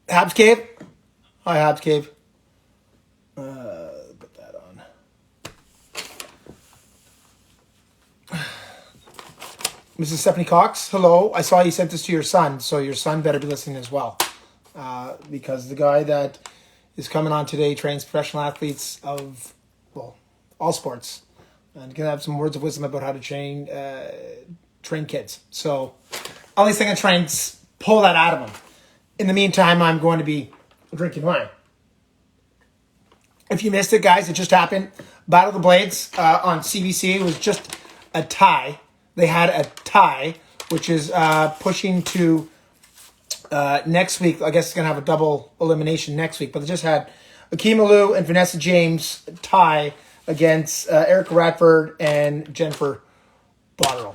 Habs Cave. Hi, Habs Cave. Put that on. Mrs. Stephanie Cox, hello. I saw you sent this to your son, so your son better be listening as well. Because the guy that is coming on today trains professional athletes of, well, all sports. And going to have some words of wisdom about how to train kids. So at least I'm going to try and pull that out of him. In the meantime, I'm going to be drinking wine. If you missed it, guys, it just happened. Battle of the Blades on CBC. It was just a tie. They had a tie, which is pushing to next week. I guess it's going to have a double elimination next week. But they just had Akeem Alou and Vanessa James tie against Erica Radford and Jennifer Botterill.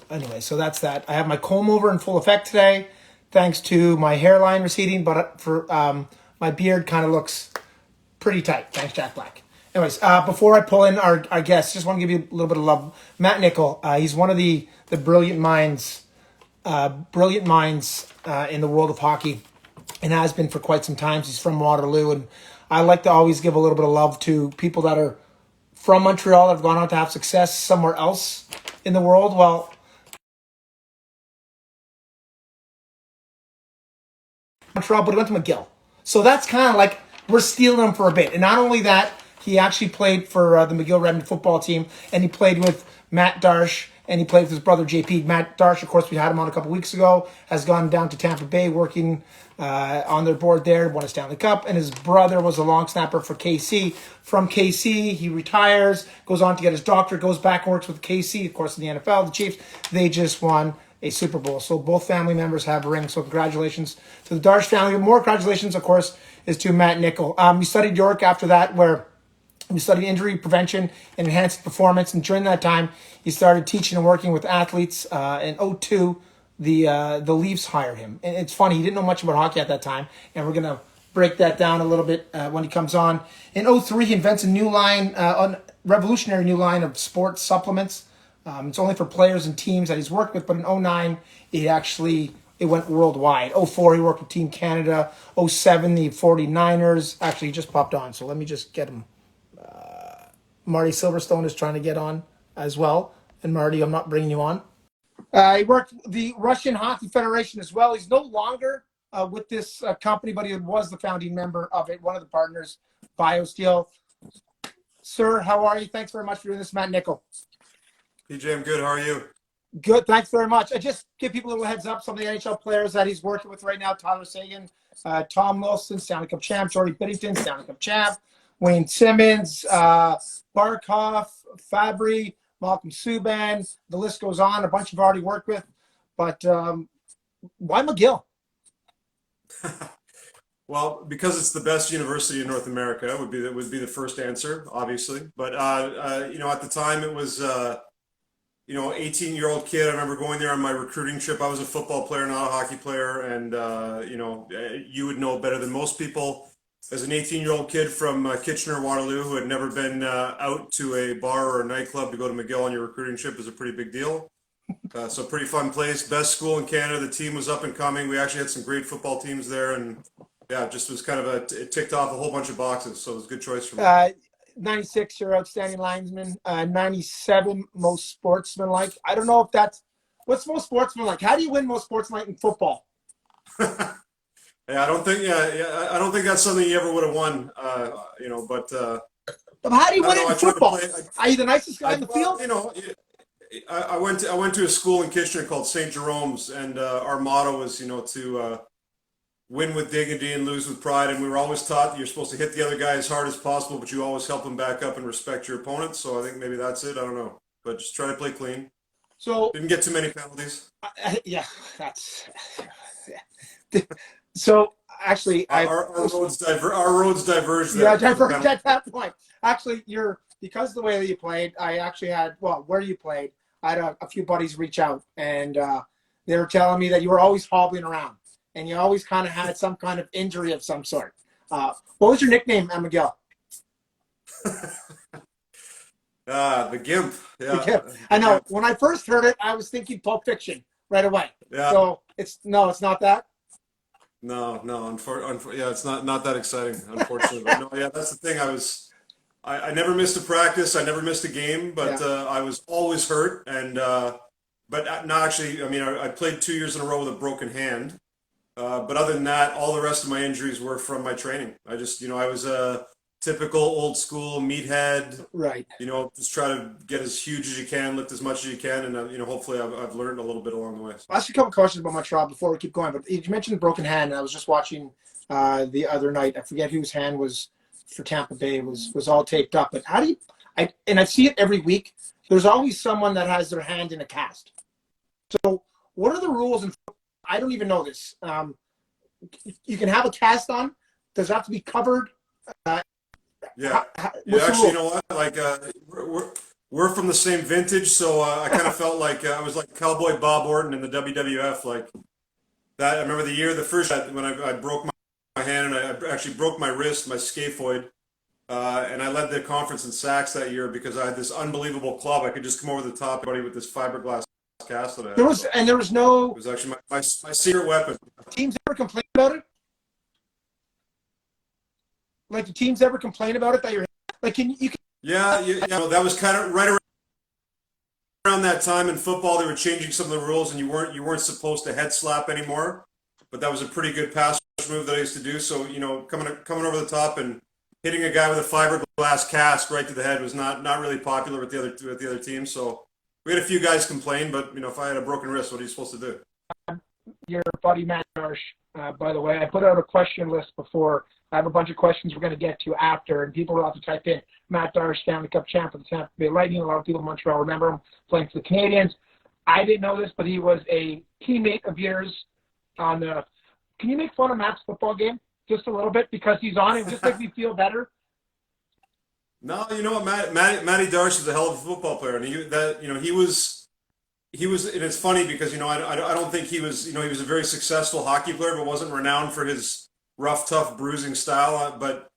Anyway, so that's that. I have my comb over in full effect today, thanks to my hairline receding, but for my beard kind of looks pretty tight. Thanks, Jack Black. Anyways, before I pull in our guests, just want to give you a little bit of love. Matt Nichol, he's one of the brilliant minds in the world of hockey, and has been for quite some time. He's from Waterloo, and I like to always give a little bit of love to people that are from Montreal that have gone on to have success somewhere else in the world. Well, Montreal, but he went to McGill. So that's kind of like we're stealing him for a bit. And not only that, he actually played for the McGill Redmond football team, and he played with Matt Darsh, and he played with his brother JP. Matt Darsh, of course, we had him on a couple weeks ago, has gone down to Tampa Bay working on their board there, won a Stanley Cup, and his brother was a long snapper for KC. From KC, he retires, goes on to get his doctorate, goes back and works with KC, of course, in the NFL. The Chiefs, they just won a Super Bowl. So both family members have rings. So congratulations to the Darsh family. More congratulations, of course, is to Matt Nichol. We studied York after that, where we studied injury prevention and enhanced performance. And during that time, he started teaching and working with athletes. In '02, the Leafs hired him. And it's funny, he didn't know much about hockey at that time. And we're going to break that down a little bit when he comes on. In '03, he invents a new line, a revolutionary new line of sports supplements. It's only for players and teams that he's worked with, but in '09, it went worldwide. '04, he worked with Team Canada. '07, the 49ers. Actually, he just popped on, so let me just get him. Marty Silverstone is trying to get on as well. And Marty, I'm not bringing you on. He worked with the Russian Hockey Federation as well. He's no longer with this company, but he was the founding member of it, one of the partners, BioSteel. Sir, how are you? Thanks very much for doing this, Matt Nichol. PJ, I'm good. How are you? Good, thanks very much. I just give people a little heads up. Some of the NHL players that he's working with right now: Tyler Seguin, Tom Wilson, Stanley Cup champ; Jordy Binnington, Stanley Cup champ; Wayne Simmons, Barkov, Fabry, Malcolm Subban. The list goes on. A bunch you've already worked with, but why McGill? Well, because it's the best university in North America would be the first answer, obviously. But at the time it was 18-year-old kid. I remember going there on my recruiting trip. I was a football player, not a hockey player, and you would know better than most people. As an 18-year-old kid from Kitchener, Waterloo, who had never been out to a bar or a nightclub, to go to McGill on your recruiting trip is a pretty big deal. So pretty fun place. Best school in Canada. The team was up and coming. We actually had some great football teams there, and yeah, it just was kind of it ticked off a whole bunch of boxes. So it was a good choice for me. 96, you're outstanding linesman. 97, most sportsmanlike. I don't know if what's most sportsmanlike. How do you win most sportsmanlike in football? Yeah, I don't think that's something you ever would have won. But how do you win it in football? Are you the nicest guy in the field? I went to a school in Kitchener called St. Jerome's, and our motto was, to win with dignity and lose with pride. And we were always taught that you're supposed to hit the other guy as hard as possible, but you always help him back up and respect your opponent. So I think maybe that's it. I don't know, but just try to play clean. So didn't get too many penalties. Yeah, that's. So actually, our roads diverged. Yeah, diverged at that point. Actually, because of the way that you played, I actually had where you played. I had a few buddies reach out, and they were telling me that you were always hobbling around, and you always kind of had some kind of injury of some sort. What was your nickname at McGill? The Gimp. Yeah, the Gimp. I know. When I first heard it, I was thinking Pulp Fiction right away. Yeah. So it's not that. Yeah, it's not that exciting, unfortunately. But no, yeah, that's the thing. I never missed a practice. I never missed a game, but Yeah. I was always hurt. And but not actually. I mean, I played 2 years in a row with a broken hand. But other than that, all the rest of my injuries were from my training. I just, I was a typical old school meathead. Right. Just try to get as huge as you can, lift as much as you can, and hopefully I've learned a little bit along the way. I'll ask you a couple questions about Montreal before we keep going. But you mentioned the broken hand. And I was just watching the other night. I forget whose hand was for Tampa Bay was all taped up. But how do you? I see it every week. There's always someone that has their hand in a cast. So what are the rules? And I don't even know this. You can have a cast on. Does it have to be covered? Yeah, What's the actually, you rule? know what? Like, we're from the same vintage, so I kind of felt like I was like Cowboy Bob Orton in the WWF, like that. I remember the first when I broke my hand and I actually broke my wrist, my scaphoid, and I led the conference in sacks that year because I had this unbelievable club. I could just come over the top of anybody with this fiberglass cast that I had. So There was it no was actually my secret weapon. teams ever complain about it. Like, do teams ever complain about it that you're like, can Yeah, that was kind of right around that time in football. They were changing some of the rules, and you weren't supposed to head slap anymore. But that was a pretty good pass move that I used to do. So coming over the top and hitting a guy with a fiberglass cast right to the head was not really popular with the other team. So we had a few guys complain, but if I had a broken wrist, what are you supposed to do? your buddy Matt Darsh, by the way, I put out a question list before. I have a bunch of questions we're going to get to after, and people will have to type in Matt Darsh, Stanley Cup champ for the Tampa Bay Lightning. A lot of people in Montreal remember him playing for the Canadians. I didn't know this, but he was a teammate of yours on the. Can you make fun of Matt's football game just a little bit because he's on it? Just make me feel better. No, you know what, Matty Darsh is a hell of a football player, and he was, and it's funny because I don't think he was, he was a very successful hockey player, but wasn't renowned for his rough, tough, bruising style. But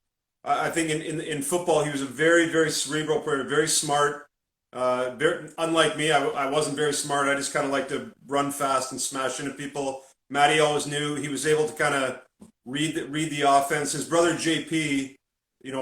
I think in football, he was a very, very cerebral player, very smart. Unlike me, I wasn't very smart. I just kind of like to run fast and smash into people. Matty always knew he was able to kind of read the offense. His brother JP,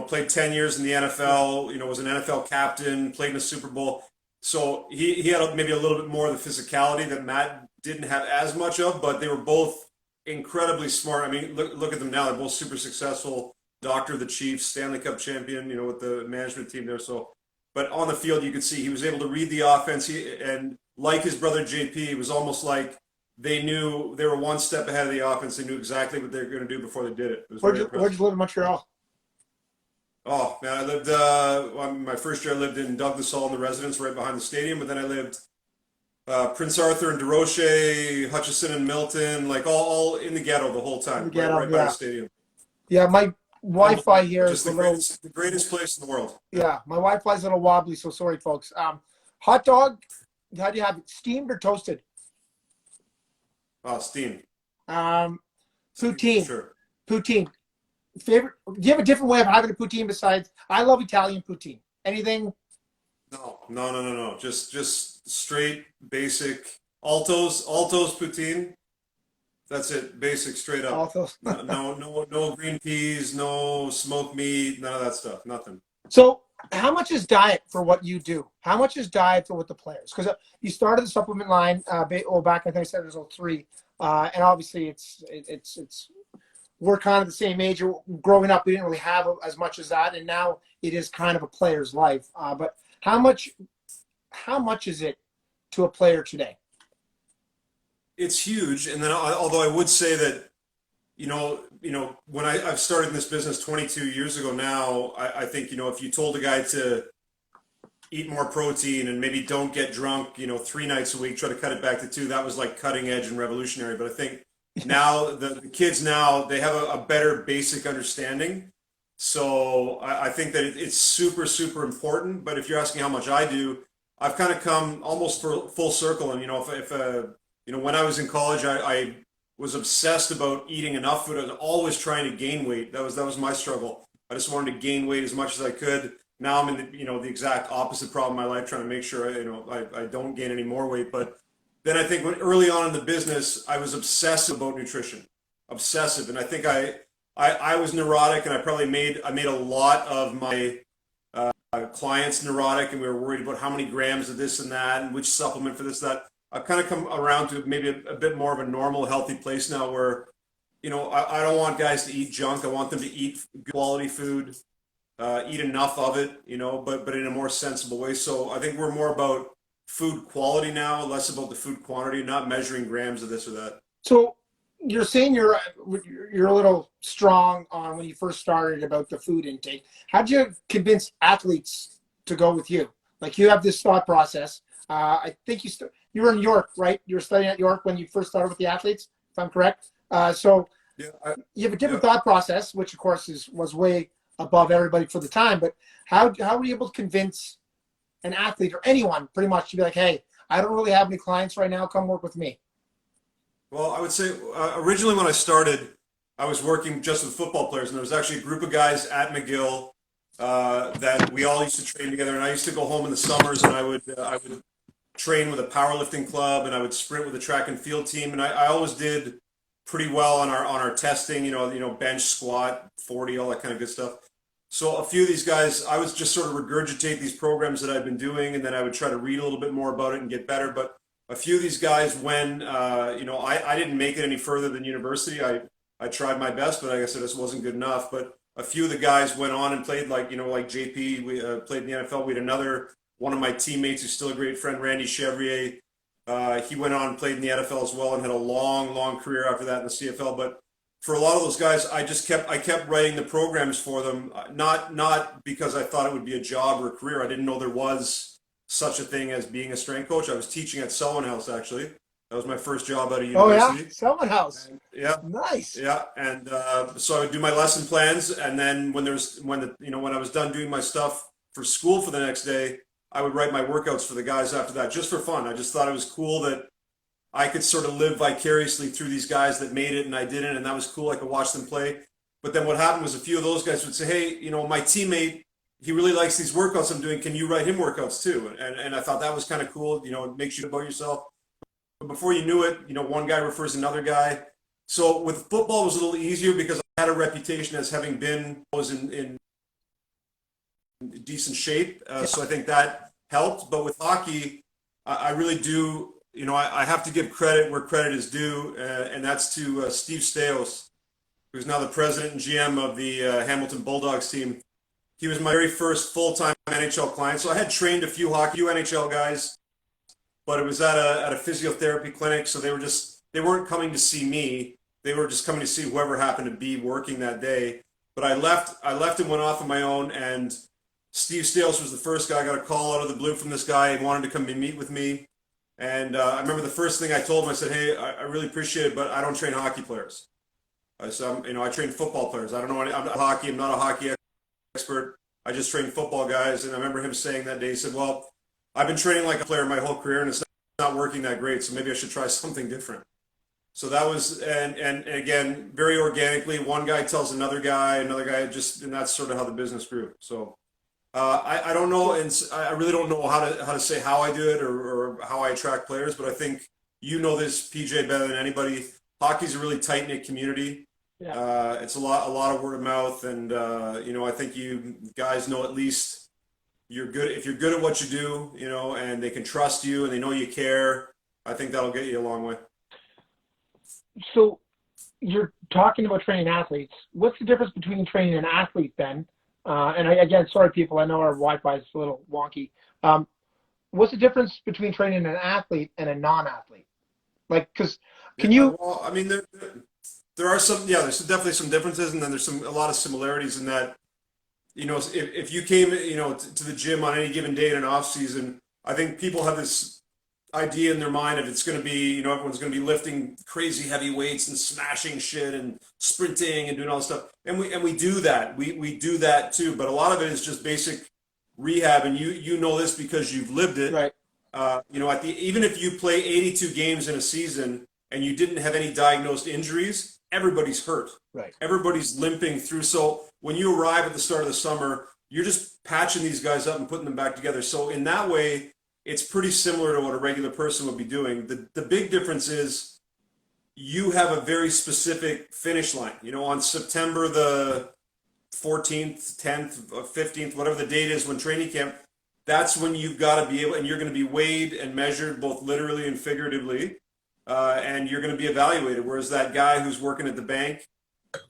played 10 years in the NFL. Was an NFL captain, played in a Super Bowl. So he had maybe a little bit more of the physicality that Matt didn't have as much of, but they were both incredibly smart. I mean, look at them now. They're both super successful. Doctor of the Chiefs, Stanley Cup champion, with the management team there. So, but on the field, you could see he was able to read the offense. And like his brother JP, it was almost like they knew they were one step ahead of the offense. They knew exactly what they were going to do before they did it. It was Where'd very you impressive. live in Montreal? Oh man, I lived. My first year, I lived in Douglas Hall in the residence right behind the stadium. But then I lived Prince Arthur and Desrochers, Hutchison and Milton, like all in the ghetto the whole time, right by the stadium. Yeah, my Wi-Fi here is Just a little. the greatest place in the world. Yeah, my Wi-Fi is a little wobbly, so sorry, folks. Hot dog, how do you have it? Steamed or toasted? Oh, steam. Poutine. Sure. Poutine. Favorite? Do you have a different way of having a poutine besides? I love Italian poutine. Anything? No. Just straight basic Alto's poutine. That's it. Basic, straight up. Altos. No green peas, no smoked meat, none of that stuff. Nothing. So, how much is diet for what you do? How much is diet for what the players? Because you started the supplement line back I think I said it was 03, and obviously it's we're kind of the same age. Growing up, we didn't really have as much as that, and now it is kind of a player's life. But how much is it to a player today? It's huge, and then although I would say that, when I've started in this business 22 years ago now, I think if you told a guy to eat more protein and maybe don't get drunk, 3 nights a week, try to cut it back to 2, that was like cutting edge and revolutionary. But I think now the kids now they have a better basic understanding. So I think that it's super, super important. But if you're asking how much I do, I've kind of come almost full circle. And if when I was in college, I was obsessed about eating enough food. I was always trying to gain weight. That was my struggle. I just wanted to gain weight as much as I could. Now I'm in the exact opposite problem in my life, trying to make sure I don't gain any more weight. But then I think early on in the business, I was obsessed about nutrition. obsessive. And I think I was neurotic, and I made a lot of my clients neurotic, and we were worried about how many grams of this and that and which supplement for this, that. I've kind of come around to maybe a bit more of a normal, healthy place now where, I don't want guys to eat junk. I want them to eat good quality food, eat enough of it, but in a more sensible way. So I think we're more about food quality now, less about the food quantity, not measuring grams of this or that. So you're saying you're a little strong on when you first started about the food intake. How'd you convince athletes to go with you? Like, you have this thought process. I think you were in York, right? You were studying at York when you first started with the athletes, if I'm correct. So Yeah, you have a different thought process, which of course was way above everybody for the time. But how were you able to convince an athlete or anyone pretty much to be like, hey, I don't really have any clients right now, come work with me? Well, I would say originally when I started, I was working just with football players, and there was actually a group of guys at McGill that we all used to train together. And I used to go home in the summers, and I would train with a powerlifting club, and I would sprint with a track and field team, and I always did pretty well on our testing, bench, squat, 40, all that kind of good stuff. So a few of these guys, I would just sort of regurgitate these programs that I've been doing, and then I would try to read a little bit more about it and get better. But a few of these guys, when I didn't make it any further than university. I tried my best, but I guess it just wasn't good enough. But a few of the guys went on and played, like JP. We played in the NFL. We had another one of my teammates who's still a great friend, Randy Chevrier. He went on and played in the NFL as well and had a long, long career after that in the CFL. But for a lot of those guys, I kept writing the programs for them, not because I thought it would be a job or a career. I didn't know there was such a thing as being a strength coach. I was teaching at Selwyn House, actually. That was my first job out of university. Oh yeah, Selwyn House. And, yeah, Nice. yeah, and so I would do my lesson plans, and then when I was done doing my stuff for school for the next day, I would write my workouts for the guys after that, just for fun. I just thought it was cool that I could sort of live vicariously through these guys that made it and I didn't, and that was cool. I could watch them play. But then what happened was a few of those guys would say, hey, my teammate, he really likes these workouts I'm doing. Can you write him workouts too? And I thought that was kind of cool. It makes you about yourself. But before you knew it, one guy refers another guy. So with football, it was a little easier because I had a reputation as having been, was in decent shape. So I think that helped. But with hockey, I really do, I have to give credit where credit is due. And that's to Steve Staios, who's now the president and GM of the Hamilton Bulldogs team. He was my very first full-time NHL client. So I had trained a few NHL guys, but it was at a physiotherapy clinic. So they weren't coming to see me. They were just coming to see whoever happened to be working that day. But I left and went off on my own. And Steve Staios was the first guy. I got a call out of the blue from this guy. He wanted to come and meet with me. And I remember the first thing I told him, I said, hey, I really appreciate it, but I don't train hockey players. So I train football players. I don't know I'm not hockey. I'm not a hockey expert. I just train football guys. And I remember him saying that day, he said, well, I've been training like a player my whole career and it's not working that great. So maybe I should try something different. So that was, and again, very organically, one guy tells another guy and that's sort of how the business grew. So I don't know. And I really don't know how to say how I do it or how I attract players, but I think this, PJ, better than anybody. Hockey's a really tight-knit community. Yeah. It's a lot of word of mouth, and I think you guys know at least you're good if you're good at what you do, and they can trust you and they know you care. I think that'll get you a long way. So you're talking about training athletes. What's the difference between training an athlete then? Again, sorry people, I know our Wi-Fi is a little wonky. What's the difference between training an athlete and a non-athlete? Like, because can you? Well, I mean, there are some. Yeah, there's definitely some differences, and then there's a lot of similarities in that. If you came, to the gym on any given day in an off season, I think people have this idea in their mind of it's going to be, everyone's going to be lifting crazy heavy weights and smashing shit and sprinting and doing all this stuff. And we do that. We do that too. But a lot of it is just basic rehab. And you know this because you've lived it. Right. Even if you play 82 games in a season and you didn't have any diagnosed injuries, everybody's hurt. Right. Everybody's limping through. So when you arrive at the start of the summer, you're just patching these guys up and putting them back together. So in that way, it's pretty similar to what a regular person would be doing. The big difference is you have a very specific finish line. You know, on September the 14th, 10th, 15th, whatever the date is when training camp, that's when you've got to be able, and you're going to be weighed and measured both literally and figuratively, and you're going to be evaluated. Whereas that guy who's working at the bank,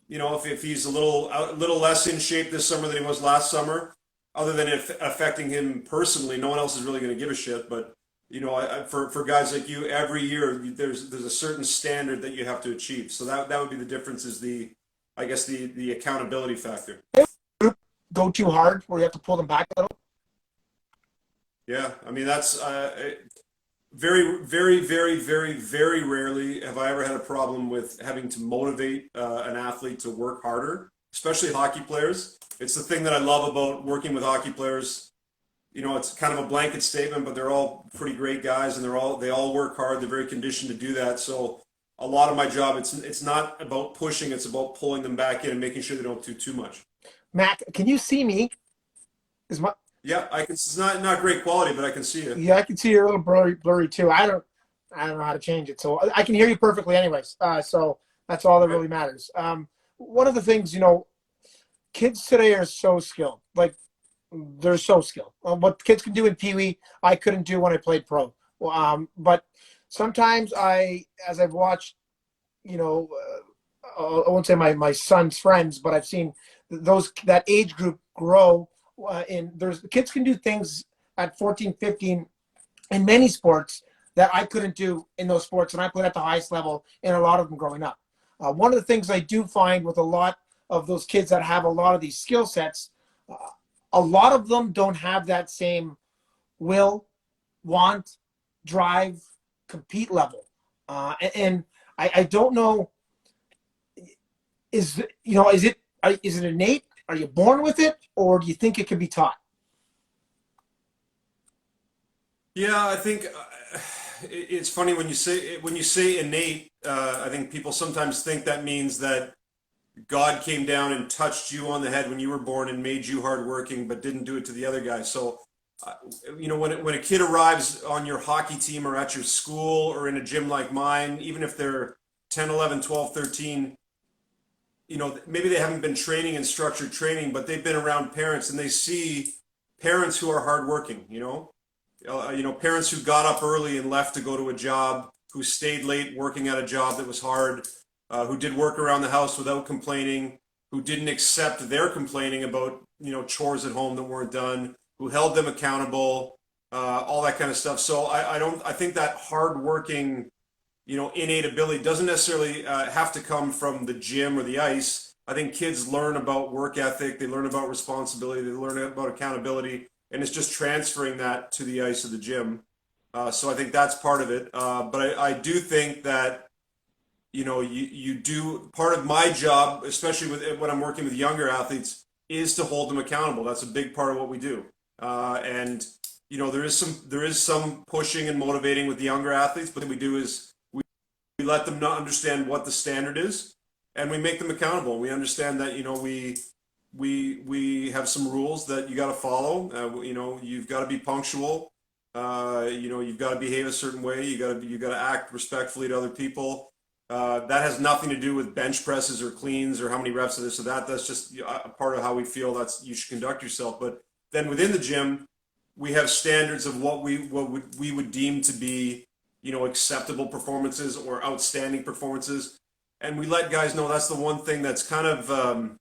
you know, if he's a little less in shape this summer than he was last summer, other than it affecting him personally, no one else is really going to give a shit. But you know, for guys like you, every year there's a certain standard that you have to achieve. So that would be the difference. Is the I guess the accountability factor. Go too hard where you have to pull them back a little? Yeah, I mean that's very, very, very, very, very rarely have I ever had a problem with having to motivate an athlete to work harder, especially hockey players. It's the thing that I love about working with hockey players. You know, it's kind of a blanket statement, but they're all pretty great guys, and they all work hard. They're very conditioned to do that. So a lot of my job, it's not about pushing, it's about pulling them back in and making sure they don't do too much. Mac, can you see me? Is my Yeah, I can. It's not great quality, but I can see you. Yeah, I can see you're a little blurry too. I don't know how to change it, so I can hear you perfectly, anyways. So that's all that Okay. really matters. One of the things, kids today are so skilled. Like they're so skilled. What kids can do in Pee Wee, I couldn't do when I played pro. But sometimes as I've watched, you know, I won't say my son's friends, but I've seen that age group grow. There's kids can do things at 14, 15 in many sports that I couldn't do in those sports, and I played at the highest level in a lot of them growing up. One of the things I do find with a lot of those kids that have a lot of these skill sets, a lot of them don't have that same will, want, drive, compete level. And I don't know, is it innate? Are you born with it, or do you think it can be taught? Yeah, I think it's funny when you say innate. I think people sometimes think that means that God came down and touched you on the head when you were born and made you hardworking, but didn't do it to the other guy. So, you know, when a kid arrives on your hockey team or at your school or in a gym like mine, even if they're 10, 11, 12, 13, you know, maybe they haven't been training in structured training, but they've been around parents and they see parents who are hardworking, parents who got up early and left to go to a job, who stayed late working at a job that was hard, who did work around the house without complaining, who didn't accept their complaining about, chores at home that weren't done, who held them accountable, all that kind of stuff. So I think that hardworking, innate ability doesn't necessarily have to come from the gym or the ice. I think kids learn about work ethic, they learn about responsibility, they learn about accountability, and it's just transferring that to the ice of the gym. So I think that's part of it. But I do think that, you do part of my job, especially when I'm working with younger athletes, is to hold them accountable. That's a big part of what we do. And there is some pushing and motivating with the younger athletes, but what we do is we let them not understand what the standard is, and we make them accountable. We understand that we have some rules that you got to follow. You've got to be punctual. You've got to behave a certain way. You got to act respectfully to other people. That has nothing to do with bench presses or cleans or how many reps of this or that. That's just a part of how we feel you should conduct yourself. But then within the gym, we have standards of what we would deem to be, acceptable performances or outstanding performances. And we let guys know that's the one thing that's kind of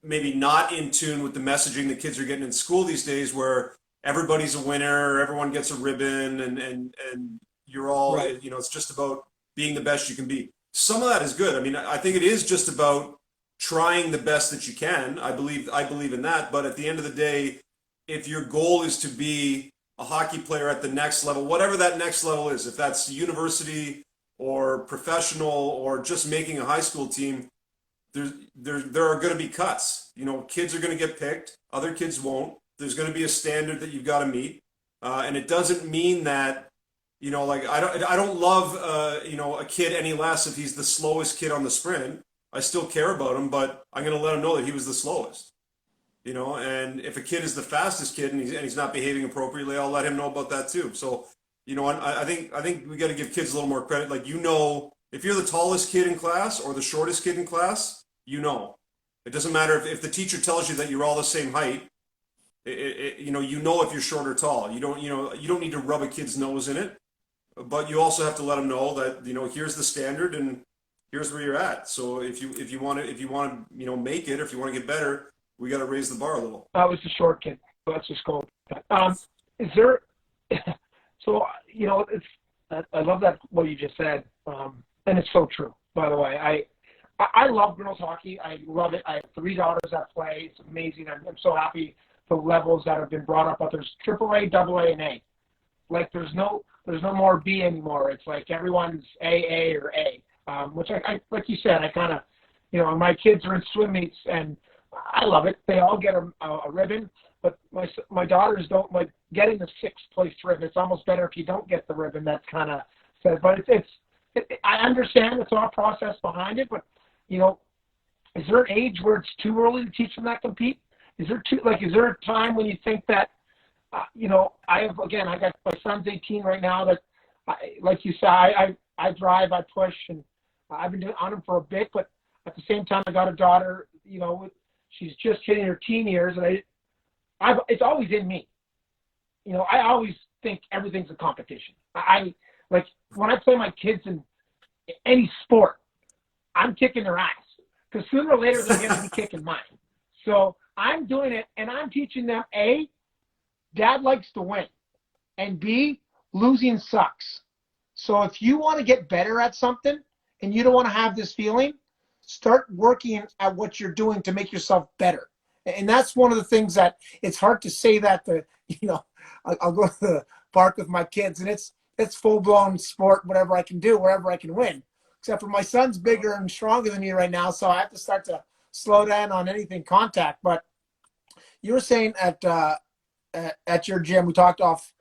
maybe not in tune with the messaging that kids are getting in school these days, where everybody's a winner, everyone gets a ribbon, and you're all, Right. it's just about being the best you can be. Some of that is good. I mean, I think it is just about trying the best that you can. I believe in that. But at the end of the day, if your goal is to be a hockey player at the next level, whatever that next level is, if that's university or professional or just making a high school team, there are going to be cuts. Kids are going to get picked. Other kids won't. There's going to be a standard that you've got to meet, and it doesn't mean that I don't love a kid any less if he's the slowest kid on the sprint. I still care about him, but I'm going to let him know that he was the slowest. And if a kid is the fastest kid and he's not behaving appropriately, I'll let him know about that too. So, I think we got to give kids a little more credit. Like, if you're the tallest kid in class or the shortest kid in class, you know. It doesn't matter if the teacher tells you that you're all the same height. You know if you're short or tall. You don't need to rub a kid's nose in it, but you also have to let them know that here's the standard and here's where you're at. So if you want to make it, or if you want to get better, we got to raise the bar a little. I was the short kid. So let's just go with that. Is there? So it's. I love that what you just said, and it's so true. By the way, I love girls hockey. I love it. I have 3 daughters that play. It's amazing. I'm so happy the levels that have been brought up. But there's AAA, AA, and A. Like there's no more B anymore. It's like everyone's A or A. Which I like you said, I kind of, my kids are in swim meets and I love it. They all get a ribbon, but my daughters don't like getting the 6th place ribbon. It's almost better if you don't get the ribbon. That's kind of said, but I understand the thought process behind it, but is there an age where it's too early to teach them that compete? Is there a time when you think that, I got my son's 18 right now that, like you said, I drive, I push, and I've been on him for a bit, but at the same time, I got a daughter, she's just hitting her teen years, and it's always in me. I always think everything's a competition. I like when I play my kids in any sport, I'm kicking their ass because sooner or later they're going to be kicking mine. So I'm doing it, and I'm teaching them A, Dad likes to win, and B, losing sucks. So if you want to get better at something and you don't want to have this feeling, start working at what you're doing to make yourself better. And that's one of the things that it's hard to say that I'll go to the park with my kids and it's full-blown sport, whatever I can do, wherever I can win. Except for my son's bigger and stronger than me right now, so I have to start to slow down on anything contact. But you were saying at your gym, we talked off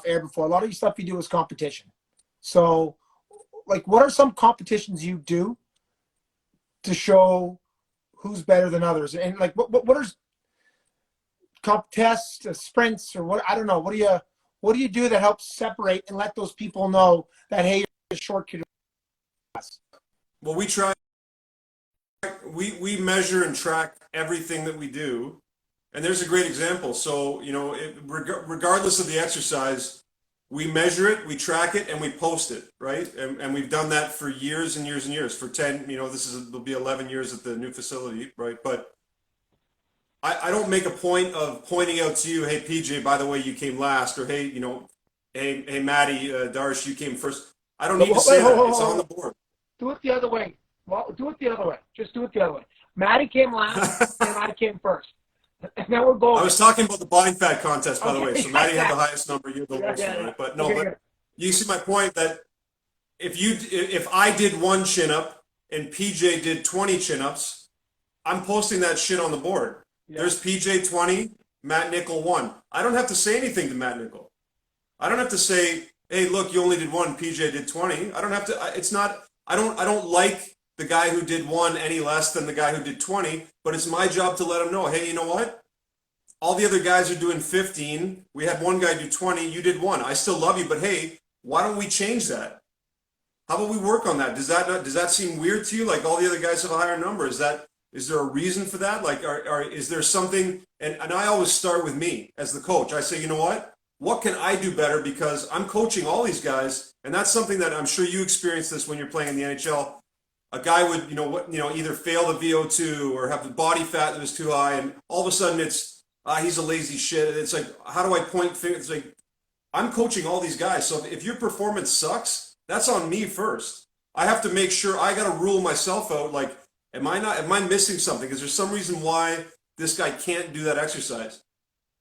air before, a lot of your stuff you do is competition. So, like, what are some competitions you do to show who's better than others? And like, what are tests, sprints, or what? I don't know. What do you do that helps separate and let those people know that, hey, you're a short kid? Well, we measure and track everything that we do, and there's a great example. So regardless of the exercise, we measure it, we track it, and we post it, right? And we've done that for years and years and years. For 10, will be 11 years at the new facility, right? But I don't make a point of pointing out to you, hey, PJ, by the way, you came last, or hey, hey, Maddie, Darsh, you came first. I don't need to say that. It's on the board. Do it the other way. Well, do it the other way. Just do it the other way. Maddie came last, and I came first. And then we're going. I was talking about the blind fat contest, by the way. So Maddie had the highest number, you had the lowest one, right? But no, but you see my point that if I did 1 chin-up and PJ did 20 chin-ups, I'm posting that shit on the board. Yeah. There's PJ 20, Matt Nichol 1. I don't have to say anything to Matt Nichol. I don't have to say, hey, look, you only did 1, PJ did 20. I don't have to. It's not. I don't like the guy who did 1 any less than the guy who did 20, but it's my job to let him know, hey, you know what? All the other guys are doing 15. We had one guy do 20. You did 1. I still love you, but hey, why don't we change that? How about we work on that? Does that seem weird to you? Like all the other guys have a higher number. Is there a reason for that? Like, is there something? And I always start with me as the coach. I say, you know what? What can I do better? Because I'm coaching all these guys, and that's something that I'm sure you experienced this when you're playing in the NHL. A guy would, either fail the VO2 or have the body fat that was too high, and all of a sudden it's, he's a lazy shit. It's like, how do I point fingers? It's like, I'm coaching all these guys. So if your performance sucks, that's on me first. I have to make sure I got to rule myself out. Like, am I missing something? Is there some reason why this guy can't do that exercise?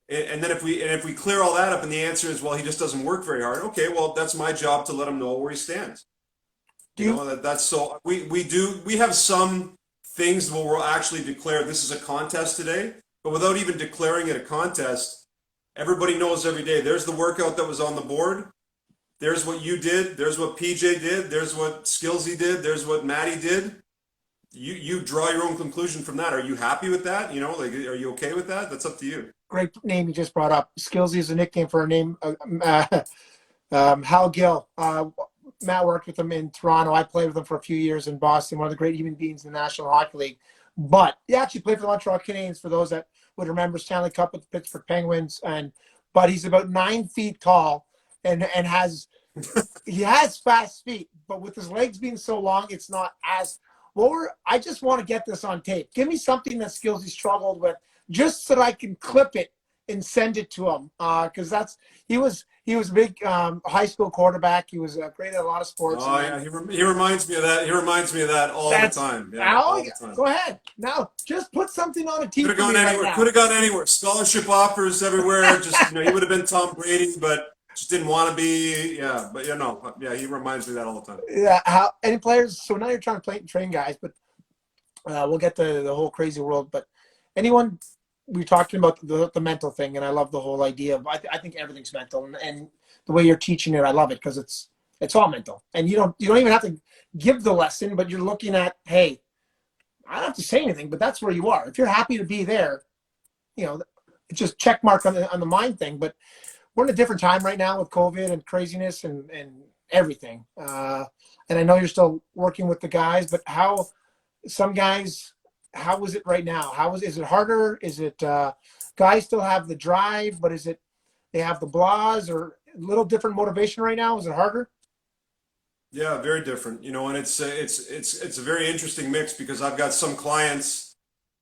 And then if we clear all that up and the answer is, well, he just doesn't work very hard. Okay, well, that's my job to let him know where he stands. That's so we have some things where we'll actually declare this is a contest today, but without even declaring it a contest, everybody knows every day. There's the workout that was on the board. There's what you did. There's what PJ did. There's what Skillsy did. There's what Maddie did. You draw your own conclusion from that. Are you happy with that? Are you okay with that? That's up to you. Great name you just brought up. Skillsy is a nickname for a name. Hal Gill. Matt worked with him in Toronto. I played with him for a few years in Boston, one of the great human beings in the National Hockey League. But he actually played for the Montreal Canadiens, for those that would remember Stanley Cup with the Pittsburgh Penguins. But he's about 9 feet tall and he has fast feet, but with his legs being so long, it's not as well. I just want to get this on tape. Give me something that skills he struggled with, just so that I can clip it and send it to him. Because he was a big high school quarterback. He was great at a lot of sports. Oh yeah, he reminds me of that. He reminds me of that all the time. Yeah, all the time. Go ahead. Now, just put something on a TV. Could have gone anywhere. Could have gone anywhere. Scholarship offers everywhere. Just he would have been Tom Brady, but just didn't want to be. Yeah, but he reminds me of that all the time. Yeah. Any players? So now you're trying to train guys, but we'll get to the whole crazy world. But anyone? We're talking about the mental thing, and I love the whole idea of. I think everything's mental, and the way you're teaching it, I love it because it's all mental, and you don't even have to give the lesson, but you're looking at, hey, I don't have to say anything, but that's where you are. If you're happy to be there, it's just check mark on the mind thing. But we're in a different time right now with COVID and craziness and everything. And I know you're still working with the guys, but how is it right now? Is it harder? Is it guys still have the drive, but is it they have the blahs or a little different motivation right now? Is it harder? Yeah, very different. And it's a very interesting mix because I've got some clients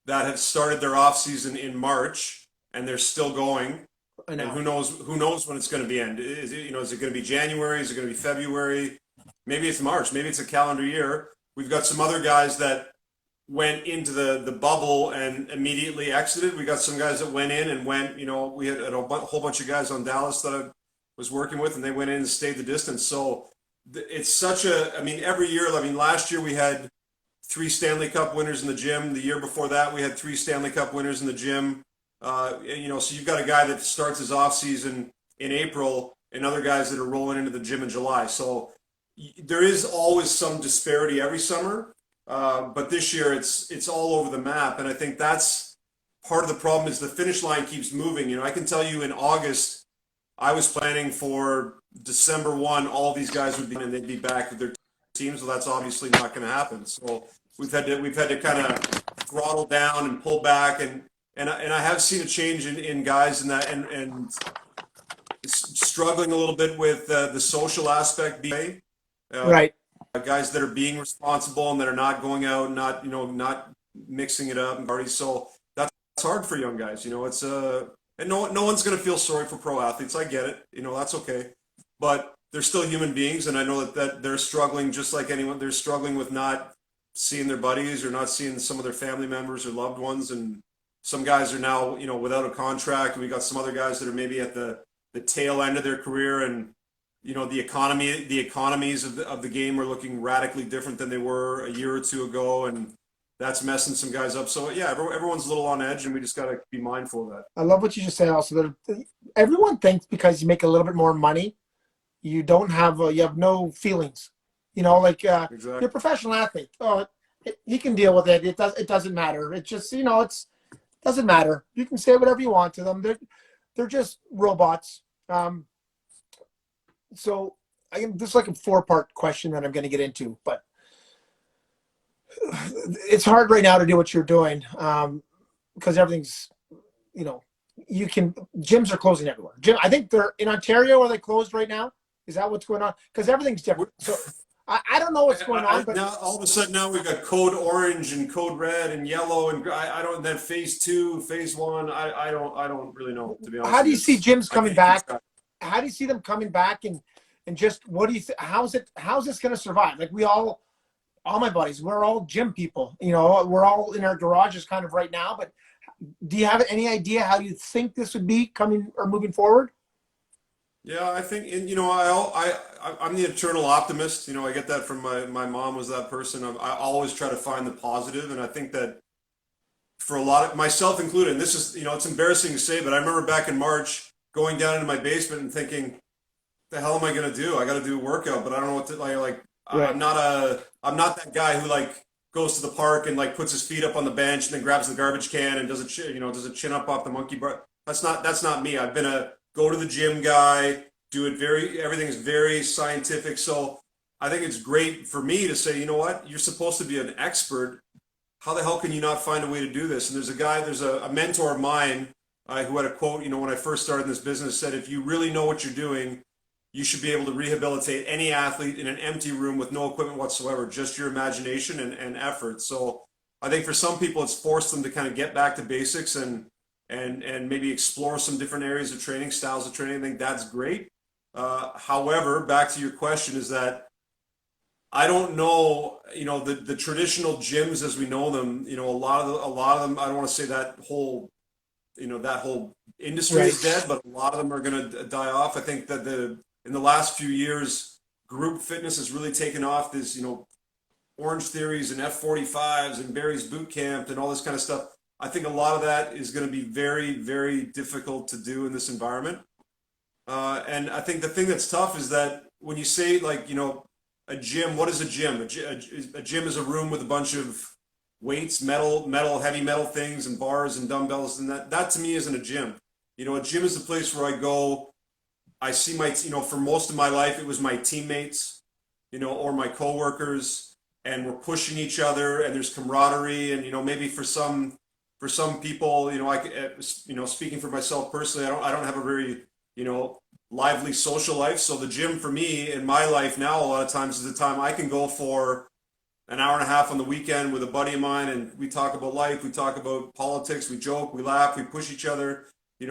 that have started their off season in March and they're still going. And who knows when it's going to be end? Is it going to be January? Is it going to be February? Maybe it's March. Maybe it's a calendar year. We've got some other guys that went into the bubble and immediately exited. We got some guys that went in and went. We had a whole bunch of guys on Dallas that I was working with, and they went in and stayed the distance. So it's such every year. Last year we had 3 Stanley Cup winners in the gym. The year before that, we had 3 Stanley Cup winners in the gym. So you've got a guy that starts his off season in April and other guys that are rolling into the gym in July. So there is always some disparity every summer. But this year it's all over the map. And I think that's part of the problem is the finish line keeps moving. I can tell you in August, I was planning for December 1, all these guys would be and they'd be back with their teams. So that's obviously not going to happen. So we've had to kind of throttle down and pull back and I have seen a change in guys in that and struggling a little bit with the social aspect. Right. Guys that are being responsible and that are not going out, not mixing it up and parties. So that's hard for young guys. It's and no one's going to feel sorry for pro athletes. I get it. That's okay. But they're still human beings, and I know that they're struggling just like anyone. They're struggling with not seeing their buddies or not seeing some of their family members or loved ones. And some guys are now, without a contract. We got some other guys that are maybe at the tail end of their career, and the economies of the game are looking radically different than they were a year or two ago, and that's messing some guys up. So yeah, everyone's a little on edge, and we just got to be mindful of that. I love what you just said. Also, everyone thinks because you make a little bit more money, you have no feelings. Exactly. You're a professional athlete. Oh, he can deal with it. It doesn't matter. It's just it doesn't matter. You can say whatever you want to them. They're just robots. So this is like a 4-part question that I'm going to get into, but it's hard right now to do what you're doing because everything's, gyms are closing everywhere. I think they're in Ontario. Are they closed right now? Is that what's going on? Because everything's different. So I don't know what's going on. But now all of a sudden now we've got code orange and code red and yellow and I don't. Then phase 2, phase 1. I don't really know, to be honest. How do you see gyms coming back? How do you see them coming back and just what do you think? How's this going to survive? Like all my buddies, we're all gym people. We're all in our garages kind of right now. But do you have any idea how you think this would be coming or moving forward? Yeah, I think, and I'm the eternal optimist. I get that from my mom was that person. I always try to find the positive, and I think that for a lot of myself included, and this is it's embarrassing to say, but I remember back in March going down into my basement and thinking, the hell am I going to do? I got to do a workout, but I don't know what to like. Right. I'm not that guy who goes to the park and puts his feet up on the bench and then grabs the garbage can and does a chin up off the monkey bar. That's not me. I've been a go to the gym guy, do it everything's very scientific. So I think it's great for me to say, you know what, you're supposed to be an expert. How the hell can you not find a way to do this? And there's a mentor of mine who had a quote, when I first started in this business, said, if you really know what you're doing, you should be able to rehabilitate any athlete in an empty room with no equipment whatsoever, just your imagination and effort. So I think for some people, it's forced them to kind of get back to basics and maybe explore some different areas of training, styles of training. I think that's great. However, back to your question is that I don't know, the traditional gyms as we know them, a lot of them, I don't want to say that whole industry is dead, but a lot of them are going to die off. I think that in the last few years, group fitness has really taken off. This, Orange Theories and F45s and Barry's Boot Camp and all this kind of stuff. I think a lot of that is going to be very, very difficult to do in this environment. And I think the thing that's tough is that when you say a gym, what is a gym? A gym is a room with a bunch of weights, heavy metal things and bars and dumbbells. And that to me isn't a gym. A gym is the place where I go, I see for most of my life, it was my teammates, or my coworkers, and we're pushing each other and there's camaraderie. And, maybe for some people, speaking for myself personally, I don't have a very, lively social life. So the gym for me in my life now, a lot of times is the time I can go for an hour and a half on the weekend with a buddy of mine. And we talk about life. We talk about politics. We joke, we laugh, we push each other. Do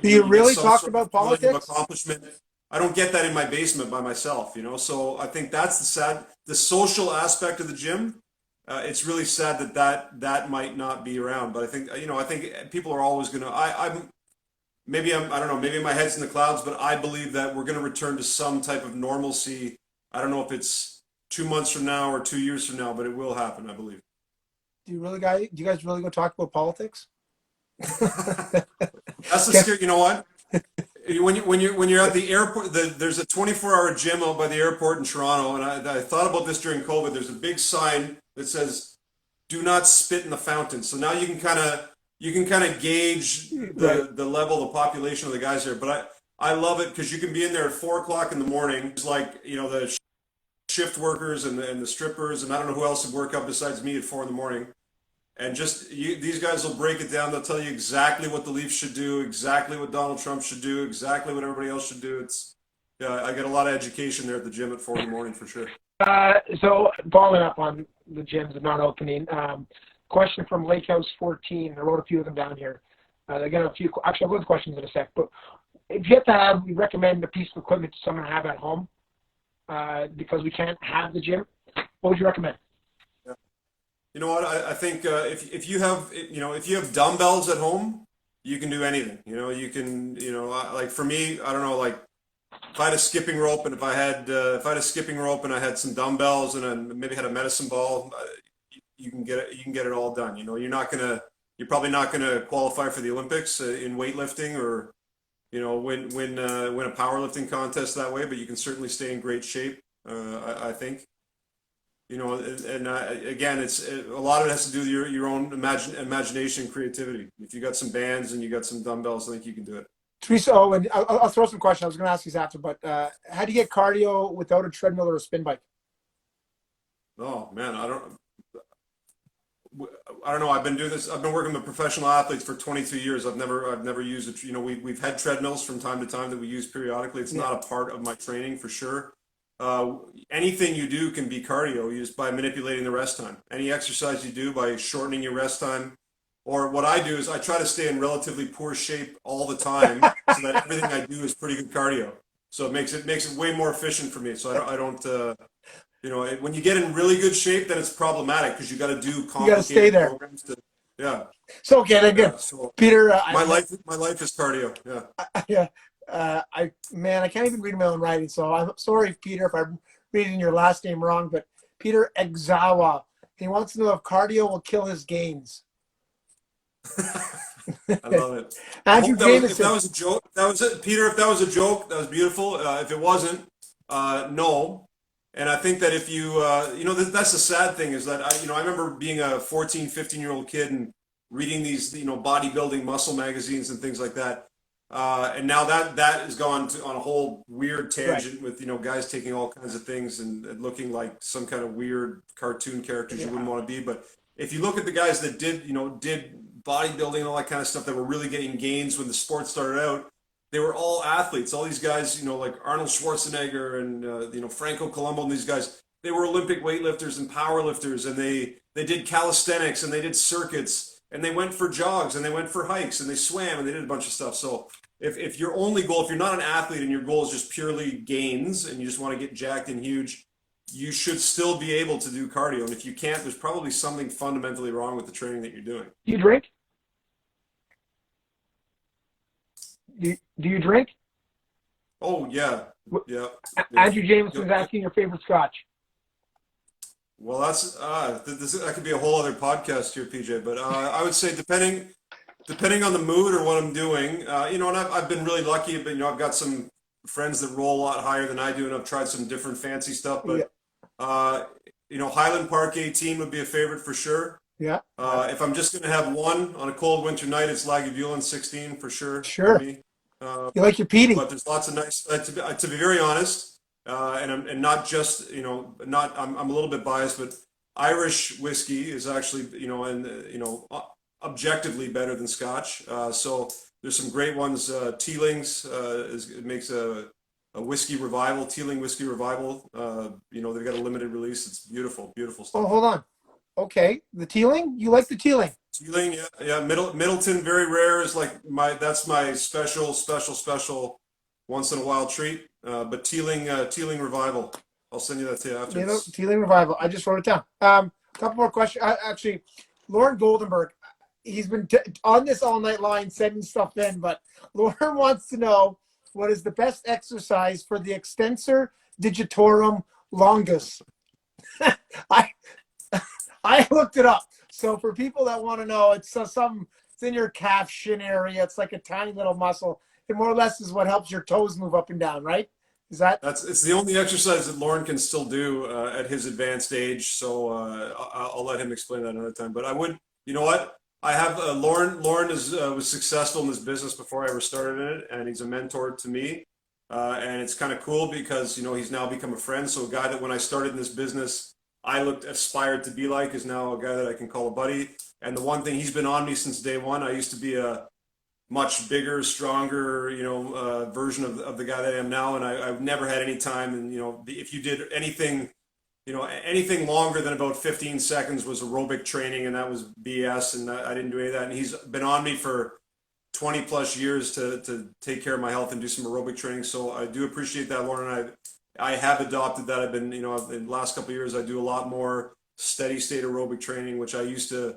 you really talk about politics? Accomplishment. I don't get that in my basement by myself, So I think that's the social aspect of the gym. It's really sad that might not be around. But I think people are always going to. I don't know. Maybe my head's in the clouds, but I believe that we're going to return to some type of normalcy. I don't know if it's 2 months from now or 2 years from now, but it will happen. I believe. Do you guys really go talk about politics? That's the scary. You know what? When you're at the airport, there's a 24-hour gym out by the airport in Toronto, and I thought about this during COVID. There's a big sign that says, "Do not spit in the fountain." So now you can kind of gauge the level of population of the guys there. But I love it because you can be in there at 4 o'clock in the morning. It's like the shift workers and the strippers, and I don't know who else would work up besides me at 4 in the morning. And these guys will break it down. They'll tell you exactly what the Leafs should do, exactly what Donald Trump should do, exactly what everybody else should do. I get a lot of education there at the gym at 4 in the morning for sure. So following up on the gyms not opening, question from Lake House 14. I wrote a few of them down here. I got a few. Actually, I'll go to the questions in a sec. But if you have we recommend a piece of equipment to someone to have at home because we can't have the gym. What would you recommend? You know what? I think if you have dumbbells at home, you can do anything. You can like for me, I don't know, like if I had a skipping rope and I had some dumbbells and then maybe had a medicine ball, you can get it all done. You're probably not gonna qualify for the Olympics in weightlifting or win a powerlifting contest that way, but you can certainly stay in great shape. I think. Again, a lot of it has to do with your own imagination and creativity. If you got some bands and you got some dumbbells, I think you can do it. Teresa, and I'll throw some questions. I was going to ask these after, but how do you get cardio without a treadmill or a spin bike? Oh man, I don't know. I've been doing this. I've been working with professional athletes for 22 years. I've never used it. We've had treadmills from time to time that we use periodically. It's not a part of my training for sure. Anything you do can be cardio just by manipulating the rest time. Any exercise you do by shortening your rest time, or what I do is I try to stay in relatively poor shape all the time so that everything I do is pretty good cardio. So it makes it way more efficient for me. So I don't when you get in really good shape, then it's problematic because you got to do complicated programs. So okay, again, so Peter. My life is cardio. Yeah. Yeah. I can't even read my own writing, so I'm sorry, Peter, if I'm reading your last name wrong. But Peter Exawa, he wants to know if cardio will kill his gains. I love it. Andrew Jameson. If that was a joke, that was it, Peter. If that was a joke, that was beautiful. If it wasn't, no. And I think that if you, that's the sad thing is that I remember being a 14, 15-year-old kid and reading these, bodybuilding muscle magazines and things like that. And now that has gone on a whole weird Right. tangent with, guys taking all kinds of things and looking like some kind of weird cartoon characters you wouldn't Yeah. want to be. But if you look at the guys that did bodybuilding and all that kind of stuff that were really getting gains when the sport started out, they were all athletes. All these guys, like Arnold Schwarzenegger and Franco Columbu and these guys, they were Olympic weightlifters and power lifters, and they did calisthenics and they did circuits and they went for jogs and they went for hikes and they swam and they did a bunch of stuff. So if your only goal, if you're not an athlete and your goal is just purely gains and you just want to get jacked and huge, you should still be able to do cardio. And if you can't, there's probably something fundamentally wrong with the training that you're doing. Do you drink? Do you drink? Oh yeah, yeah. Andrew Jameson's asking your favorite scotch. Well, that could be a whole other podcast here, PJ. But I would say depending on the mood or what I'm doing, and I've been really lucky. But I've got some friends that roll a lot higher than I do, and I've tried some different fancy stuff. But Highland Park 18 would be a favorite for sure. Yeah. If I'm just gonna have one on a cold winter night, it's Lagavulin 16 for sure. Sure. For me. You like your peating? But there's lots of nice. To be very honest, and not just I'm a little bit biased, but Irish whiskey is actually objectively better than Scotch. So there's some great ones. Teeling's it makes a whiskey revival, Teeling whiskey revival. They've got a limited release. It's beautiful, beautiful stuff. Oh, hold on. Okay, the Teeling. You like the Teeling? Teeling, yeah. Middleton, very rare, is like that's my special once in a while treat. But Teeling revival. I'll send you that to you after. Teeling revival. I just wrote it down. Couple more questions. Actually, Lauren Goldenberg, he's been on this all night line sending stuff in, but Lauren wants to know what is the best exercise for the Extensor Digitorum Longus. I looked it up. So for people that want to know, it's in your calf shin area. It's like a tiny little muscle. It more or less is what helps your toes move up and down, right? It's the only exercise that Lauren can still do at his advanced age. So I'll let him explain that another time. But I would, you know what? I have Lauren. Lauren was successful in this business before I ever started in it, and he's a mentor to me. And it's kind of cool because he's now become a friend. So a guy that when I started in this business, I aspired to be like is now a guy that I can call a buddy. And the one thing, he's been on me since day one. I used to be a much bigger, stronger, version of the guy that I am now. And I've never had any time. And, if you did anything, anything longer than about 15 seconds was aerobic training, and that was BS. And I didn't do any of that. And he's been on me for 20 plus years to take care of my health and do some aerobic training. So I do appreciate that, Lauren. I have adopted that. I've been, in the last couple of years, I do a lot more steady state aerobic training, which I used to,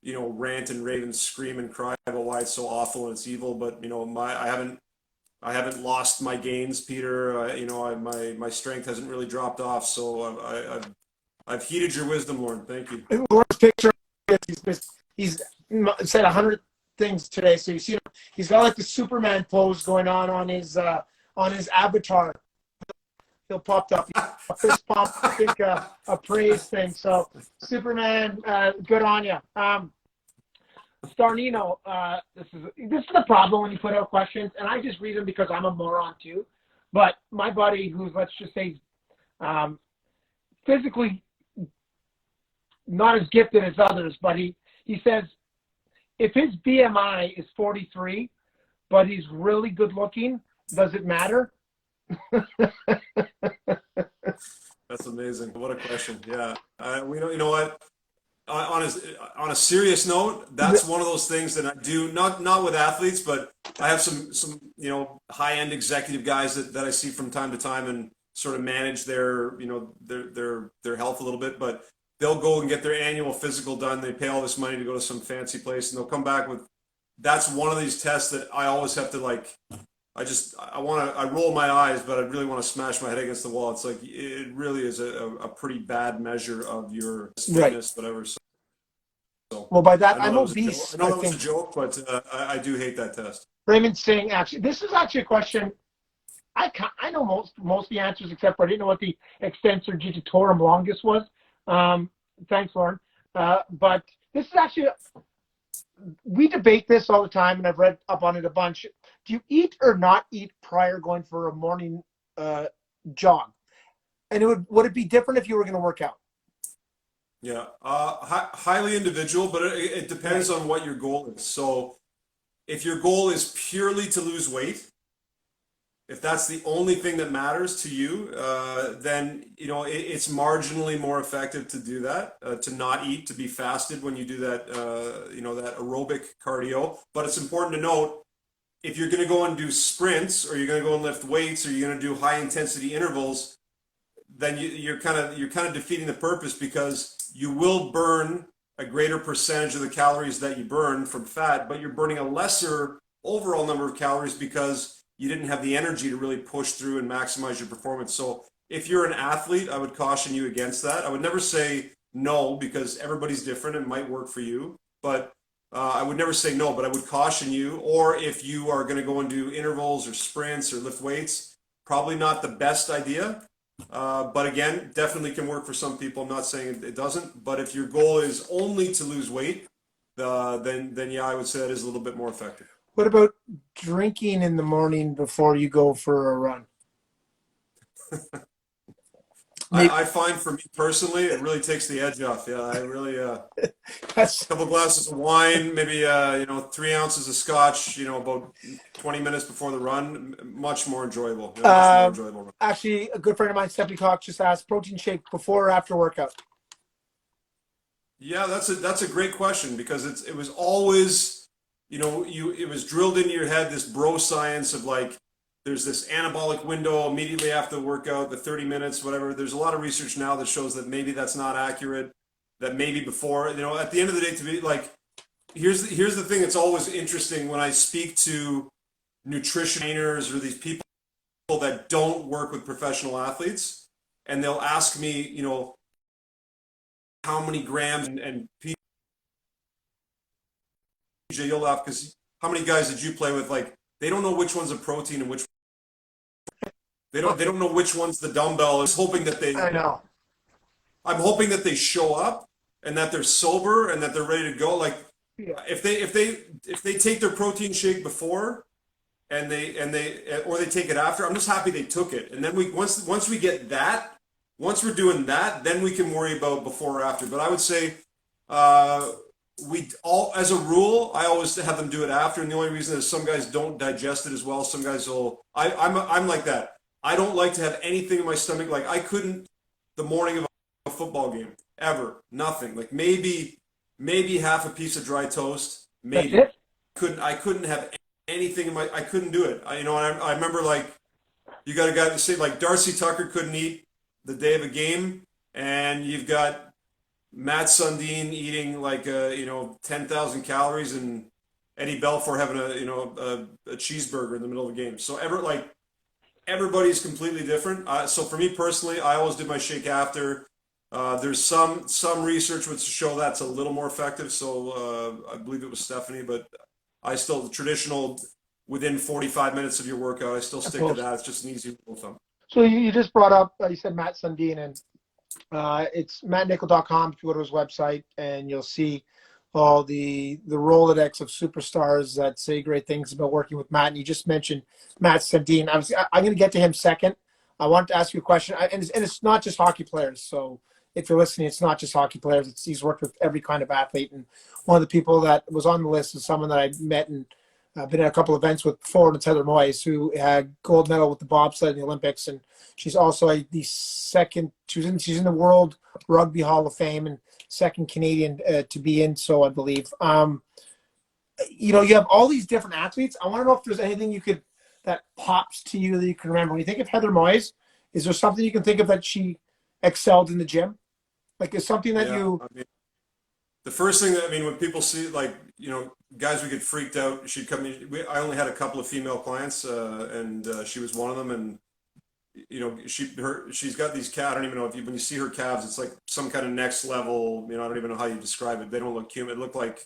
rant and rave and scream and cry about why it's so awful and it's evil. But, I haven't lost my gains, Peter. My strength hasn't really dropped off. So I've heeded your wisdom, Lauren. Thank you. Lauren's picture, he's said 100 things today. So you see, he's got like the Superman pose going on his avatar. He'll popped up. Fist pump, I think a praise thing. So Superman, good on you. Starnino, this is the problem when you put out questions, and I just read them because I'm a moron too. But my buddy, who's let's just say physically not as gifted as others, but he says if his BMI is 43, but he's really good looking, does it matter? That's amazing. What a question. Yeah. You know what? On a serious note, that's one of those things that I do, not with athletes, but I have some high-end executive guys that I see from time to time and sort of manage their health a little bit, but they'll go and get their annual physical done. They pay all this money to go to some fancy place, and they'll come back with, that's one of these tests that I always have to I roll my eyes, but I really want to smash my head against the wall. It's like, it really is a pretty bad measure of your fitness, whatever. So, well, by that, I'm obese. I know that was a joke, but I do hate that test. Raymond Singh, actually, this is actually a question. I know most of the answers, except for I didn't know what the Extensor Digitorum Longus was. Thanks, Lauren. But this is actually we debate this all the time, and I've read up on it a bunch. Do you eat or not eat prior going for a morning jog? And would it be different if you were going to work out? Yeah, highly individual, but it depends on what your goal is. So if your goal is purely to lose weight, if that's the only thing that matters to you, then it's marginally more effective to do that, to not eat, to be fasted when you do that, that aerobic cardio. But it's important to note, if you're going to go and do sprints, or you're going to go and lift weights, or you're going to do high intensity intervals, then you're kind of defeating the purpose, because you will burn a greater percentage of the calories that you burn from fat, but you're burning a lesser overall number of calories because you didn't have the energy to really push through and maximize your performance. So if you're an athlete, I would caution you against that. I would never say no, because everybody's different and might work for you, but I would never say no, but I would caution you. Or if you are going to go and do intervals or sprints or lift weights, probably not the best idea. But again, definitely can work for some people. I'm not saying it doesn't, but if your goal is only to lose weight, then yeah, I would say that is a little bit more effective. What about drinking in the morning before you go for a run? I find, for me personally, it really takes the edge off. Yeah, I really a couple glasses of wine, maybe 3 ounces of scotch, about 20 minutes before the run, much more enjoyable. Much more enjoyable run. Actually, a good friend of mine, Stephanie Cox, just asked, protein shake before or after workout? Yeah, that's a great question, because it was always, it was drilled into your head, this bro science of like, there's this anabolic window immediately after the workout, the 30 minutes, whatever. There's a lot of research now that shows that maybe that's not accurate, that maybe before, at the end of the day, to be like, here's the thing that's always interesting when I speak to nutrition trainers or these people that don't work with professional athletes, and they'll ask me, how many grams, and PJ, you'll laugh, because how many guys did you play with? Like, they don't know which one's a protein and which they don't know which one's the dumbbell. Is hoping that they. I know. I'm hoping that they show up and that they're sober and that they're ready to go. Like, if they take their protein shake before and they take it after, I'm just happy they took it. And then once we get that, once we're doing that, then we can worry about before or after. But I would say, as a rule, I always have them do it after. And the only reason is some guys don't digest it as well. Some guys will. I'm like that. I don't like to have anything in my stomach. Like, I couldn't, the morning of a football game, ever, nothing. Like, maybe half a piece of dry toast. Maybe. I couldn't have anything in my. I couldn't do it. I remember, like, you got a guy to say, like, Darcy Tucker couldn't eat the day of a game, and you've got Matt Sundin eating like 10,000 calories, and Eddie Belfour having a cheeseburger in the middle of a game. So everybody's completely different. So for me personally, I always did my shake after. There's some research which show that's a little more effective. So I believe it was Stephanie, but I still, the traditional within 45 minutes of your workout, I still stick to that. It's just an easy rule of thumb. So you just brought up, you said Matt Sundin, and it's mattnichol.com. If you go to his website, and you'll see all the Rolodex of superstars that say great things about working with Matt. And you just mentioned Matt Sundin. I'm going to get to him second. I want to ask you a question, and it's not just hockey players. So if you're listening, it's not just hockey players. He's worked with every kind of athlete. And one of the people that was on the list is someone that I met and been at a couple of events with before, and Heather Moyes, who had gold medal with the bobsled in the Olympics, and she's also the second. She's in the World Rugby Hall of Fame and second Canadian to be in. So I believe, you have all these different athletes. I want to know if there's anything that pops to you that you can remember when you think of Heather Moyes. Is there something you can think of that she excelled in the gym? Like, is something that the first thing that, when people see, like, guys would get freaked out. She'd come in. I only had a couple of female clients, and she was one of them. And, she's got these calves. I don't even know when you see her calves, it's like some kind of next level, I don't even know how you describe it. They don't look human. It looked like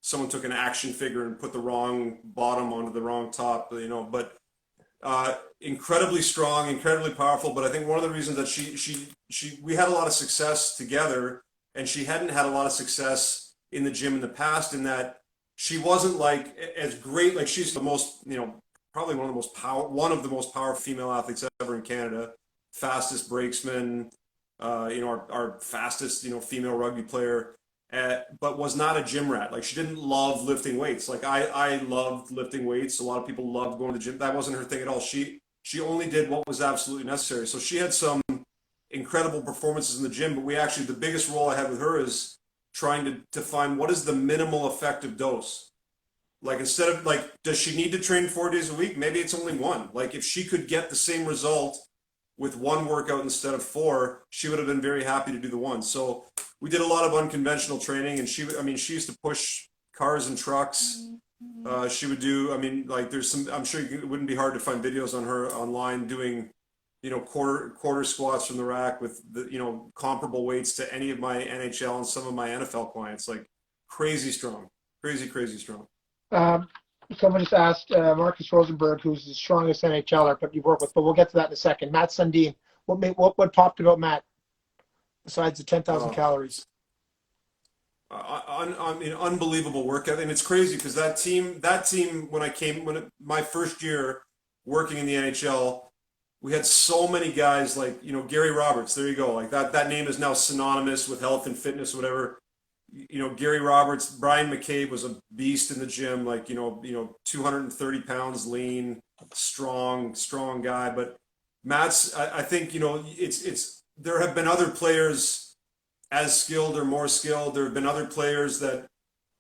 someone took an action figure and put the wrong bottom onto the wrong top, but incredibly strong, incredibly powerful. But I think one of the reasons that we had a lot of success together, and she hadn't had a lot of success in the gym in the past, in that she wasn't like as great. Like she's the most, probably one of the most powerful female athletes ever in Canada. Fastest brakesman, our fastest, female rugby player, but was not a gym rat. Like she didn't love lifting weights. Like I loved lifting weights. A lot of people loved going to the gym. That wasn't her thing at all. She only did what was absolutely necessary. So she had some incredible performances in the gym, but the biggest role I had with her is trying to find what is the minimal effective dose. Like instead of like, does she need to train 4 days a week? Maybe it's only one. Like if she could get the same result with one workout instead of four, she would have been very happy to do the one. So we did a lot of unconventional training, and she used to push cars and trucks. She would do, there's some, I'm sure it wouldn't be hard to find videos on her online doing, quarter squats from the rack with comparable weights to any of my NHL and some of my NFL clients. Like crazy strong, crazy strong. Someone just asked Marcus Rosenberg, who's the strongest NHLer, but you work with. But we'll get to that in a second. Matt Sundin, what popped about Matt besides the 10,000 calories? Unbelievable work ethic, and it's crazy because that team my first year working in the NHL, we had so many guys like Gary Roberts. There you go, like that name is now synonymous with health and fitness, whatever. Gary Roberts, Brian McCabe was a beast in the gym, like 230 pounds, lean, strong guy. But Matt's, I think it's there have been other players as skilled or more skilled. There have been other players that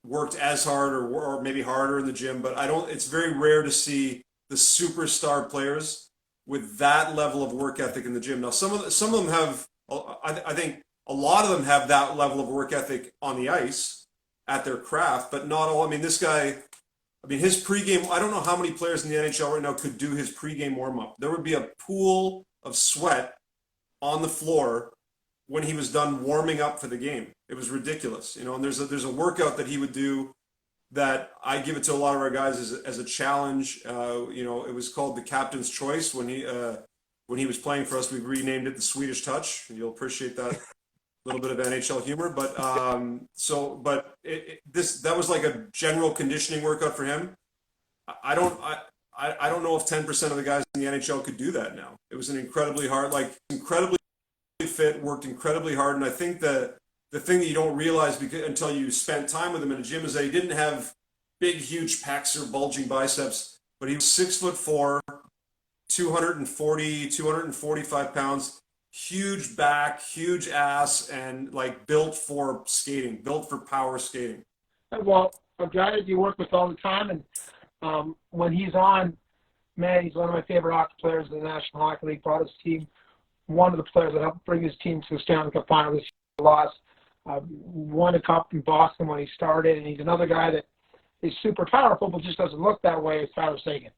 worked as hard or maybe harder in the gym, but it's very rare to see the superstar players with that level of work ethic in the gym. Now some of them have, I think a lot of them have that level of work ethic on the ice at their craft, but not all. This guy, his pregame, I don't know how many players in the NHL right now could do his pregame warm-up. There would be a pool of sweat on the floor when he was done warming up for the game. It was ridiculous, and there's a workout that he would do that I give it to a lot of our guys as a challenge. It was called the Captain's Choice. When he was playing for us, we renamed it the Swedish Touch. You'll appreciate that little bit of NHL humor. But that was like a general conditioning workout for him. I don't know if 10% of the guys in the NHL could do that now. It was incredibly fit, worked incredibly hard, and I think the thing that you don't realize until you spent time with him in a gym is that he didn't have big, huge pecs or bulging biceps, but he was 6'4", 245 pounds, huge back, huge ass, and like built for skating, built for power skating. Well, a guy that you work with all the time, and when he's on, man, he's one of my favorite hockey players in the National Hockey League. Brought his team, one of the players that helped bring his team to the Stanley Cup final this year. Lost, won a cup in Boston when he started, and he's another guy that is super powerful, but just doesn't look that way as Tyler Seguin.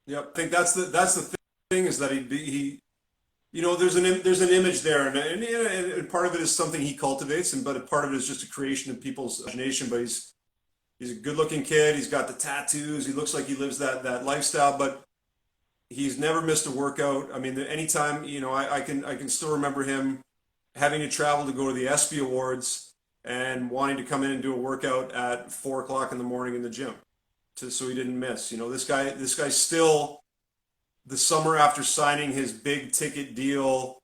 Yep, I think that's the thing is that he there's an image there, and part of it is something he cultivates, but part of it is just a creation of people's imagination. But he's a good-looking kid. He's got the tattoos. He looks like he lives that lifestyle, but he's never missed a workout. Anytime I can still remember him having to travel to go to the ESPY Awards and wanting to come in and do a workout at 4 o'clock in the morning in the gym, so he didn't miss. This guy still, the summer after signing his big ticket deal,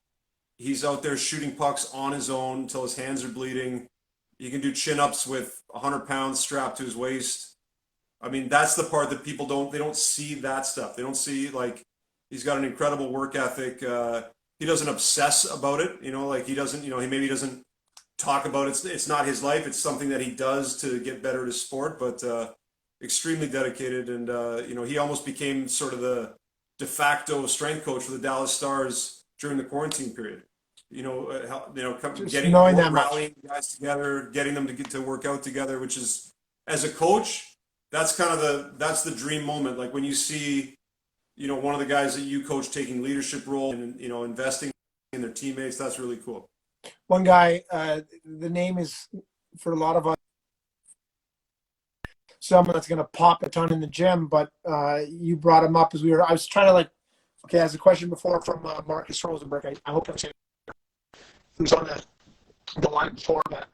he's out there shooting pucks on his own until his hands are bleeding. He can do chin-ups with 100 pounds strapped to his waist. That's the part that people don't see that stuff. They don't see, like, he's got an incredible work ethic. He doesn't obsess about it, he doesn't, he maybe doesn't talk about it. It's not his life. It's something that he does to get better at his sport, but extremely dedicated. And, he almost became sort of the de facto strength coach for the Dallas Stars during the quarantine period. Rallying guys together, getting them to get to work out together, which is, as a coach, that's the dream moment. Like when you see, one of the guys that you coach taking leadership role and, investing in their teammates, that's really cool. One guy, the name is, for a lot of us, someone that's going to pop a ton in the gym, but you brought him up I was trying to as a question before from Marcus Rosenberg. I hope I'm saying he was on the line before, but,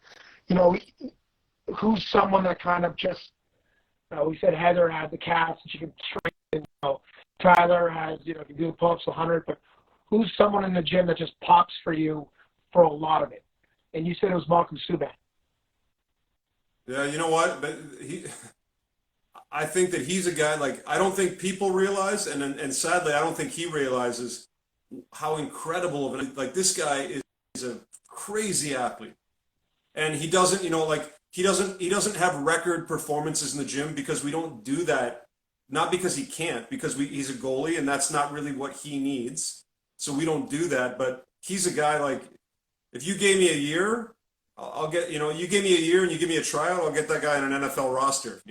who's someone that kind of just, we said Heather had the cast and she can train, Tyler has, can do the pull-ups 100, but who's someone in the gym that just pops for you for a lot of it? And you said it was Malcolm Subban. Yeah, you know what? But I think that he's a guy, like, I don't think people realize, and sadly, I don't think he realizes how incredible of an, like, this guy is a crazy athlete. And he doesn't, like, he doesn't have record performances in the gym because we don't do that. Not because he can't, because he's a goalie and that's not really what he needs. So we don't do that. But he's a guy, like, if you gave me a year, I'll get, you give me a year and you give me a tryout, I'll get that guy on an NFL roster,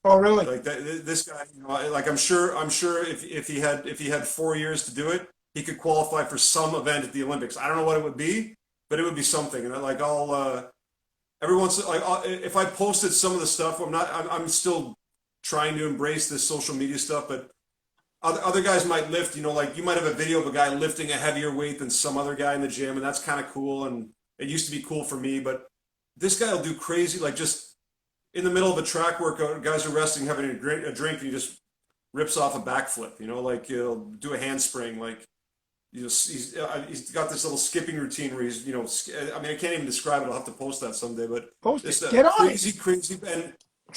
Oh, really? Like that, this guy, like I'm sure if he had 4 years to do it, he could qualify for some event at the Olympics. I don't know what it would be, but it would be something. And every once, like, if I posted some of the stuff, I'm still trying to embrace this social media stuff, but other guys might lift, like you might have a video of a guy lifting a heavier weight than some other guy in the gym, and that's kind of cool. And it used to be cool for me, but this guy will do crazy, like just in the middle of a track workout, guys are resting, having a drink, and he just rips off a backflip, like he'll do a handspring, like, he's got this little skipping routine where he's, I mean, I can't even describe it. I'll have to post that someday, but Post it. just Get on crazy,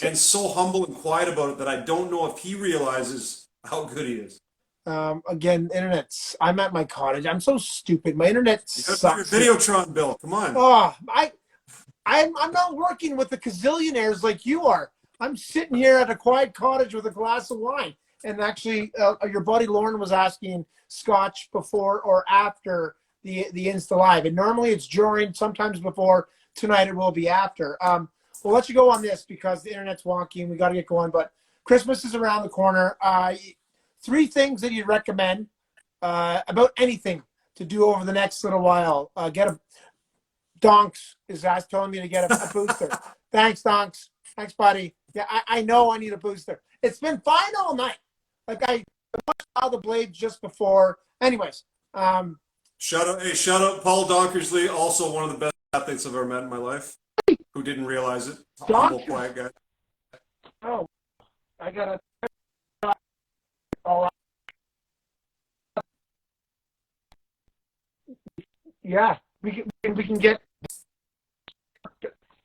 and so humble and quiet about it that I don't know if he realizes how good he is. Again, internet's. I'm at my cottage. I'm so stupid. My internet sucks. Your Videotron bill. Come on. Oh, I'm not working with the gazillionaires like you are. I'm sitting here at a quiet cottage with a glass of wine. And actually, your buddy Lauren was asking scotch before or after the Insta Live. And normally it's during, sometimes before. Tonight it will be after. We'll let you go on this because the internet's wonky and we got to get going. But Christmas is around the corner. 3 things that you'd recommend about anything to do over the next little while. Donks is telling me to get a booster. Thanks, Donks. Thanks, buddy. Yeah, I know I need a booster. It's been fine all night. Like, I watched all the Blades just before. Anyways. Shout out Paul Donkersley, also one of the best athletes I've ever met in my life, who didn't realize it. Humble, quiet guy. Oh, I got to. Oh, yeah, we can get.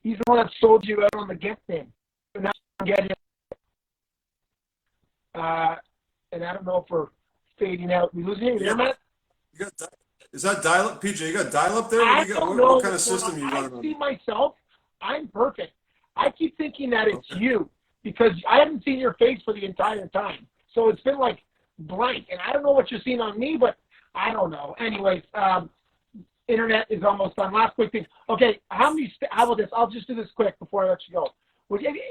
He's the one that sold you out on the gift thing. So now I'm getting. And I don't know if we're fading out. We losing you there, Matt? Is that dial-up, PJ? You got dial-up there? I don't know what kind of system you running on? I see myself. I'm perfect. I keep thinking that it's you because I haven't seen your face for the entire time. So it's been like blank. And I don't know what you're seeing on me, but I don't know. Anyways, internet is almost done. Last quick thing. Okay, how about this? I'll just do this quick before I let you go.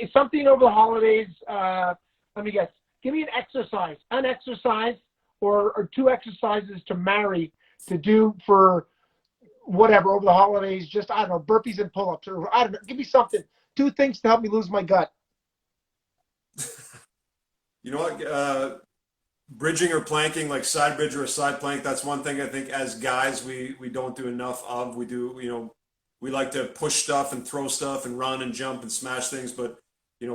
Is something over the holidays, let me guess. Give me an exercise or 2 exercises to marry to do for whatever over the holidays. Just, I don't know, burpees and pull-ups or I don't know. Give me something. 2 things to help me lose my gut. You know what? Bridging or planking, like side bridge or a side plank, that's one thing I think as guys we don't do enough of. We do, we like to push stuff and throw stuff and run and jump and smash things, but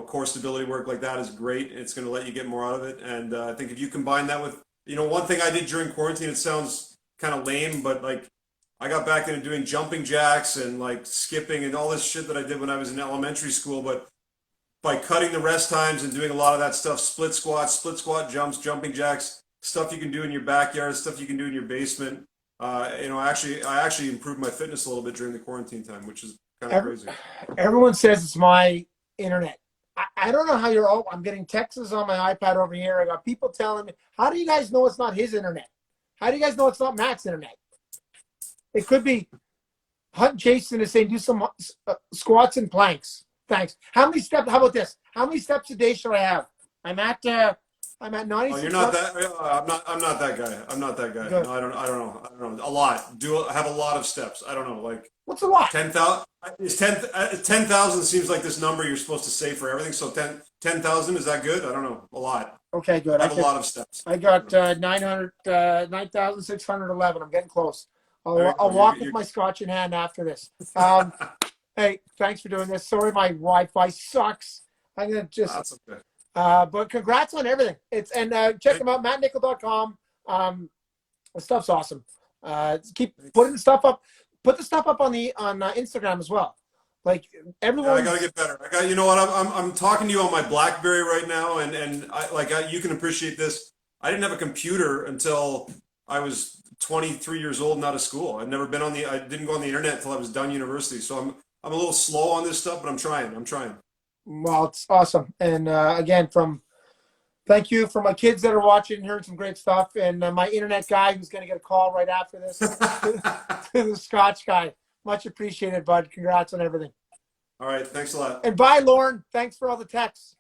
core stability work like that is great. It's going to let you get more out of it. And I think if you combine that with, one thing I did during quarantine, it sounds kind of lame, but like I got back into doing jumping jacks and like skipping and all this shit that I did when I was in elementary school. But by cutting the rest times and doing a lot of that stuff, split squat jumps, jumping jacks, stuff you can do in your backyard, stuff you can do in your basement. I actually improved my fitness a little bit during the quarantine time, which is kind of crazy. Everyone says it's my internet. I don't know how I'm getting texts on my iPad over here. I got people telling me, how do you guys know it's not his internet? How do you guys know it's not Matt's internet? It could be Hunt Jason is saying do some squats and planks. Thanks. How many steps? How about this? How many steps a day should I have? I'm at 96. Oh, you're not that. I'm not that guy. I'm not that guy. No, I don't know. A lot. Have a lot of steps. I don't know. Like, what's a lot? 10,000. Is 10,000 seems like this number you're supposed to say for everything. So 10,000 is that good? I don't know. A lot. Okay, good. I have a lot of steps. I got 9,611. I'm getting close. I'll walk with my scotch in hand after this. Hey, thanks for doing this. Sorry, my Wi-Fi sucks. I'm gonna just. That's okay. But congrats on everything. It's and check them out, mattnichol.com. The stuff's awesome. Keep putting the stuff up. Put the stuff up on Instagram as well. Like everyone. Yeah, I gotta get better. You know what? I'm talking to you on my BlackBerry right now, and you can appreciate this. I didn't have a computer until I was 23 years old and out of school. I didn't go on the internet until I was done university. So I'm a little slow on this stuff, but I'm trying. I'm trying. Well, it's awesome. And again, thank you for my kids that are watching, hearing some great stuff, and my internet guy who's going to get a call right after this, to the Scotch guy. Much appreciated, bud. Congrats on everything. All right. Thanks a lot. And bye, Lauren. Thanks for all the texts.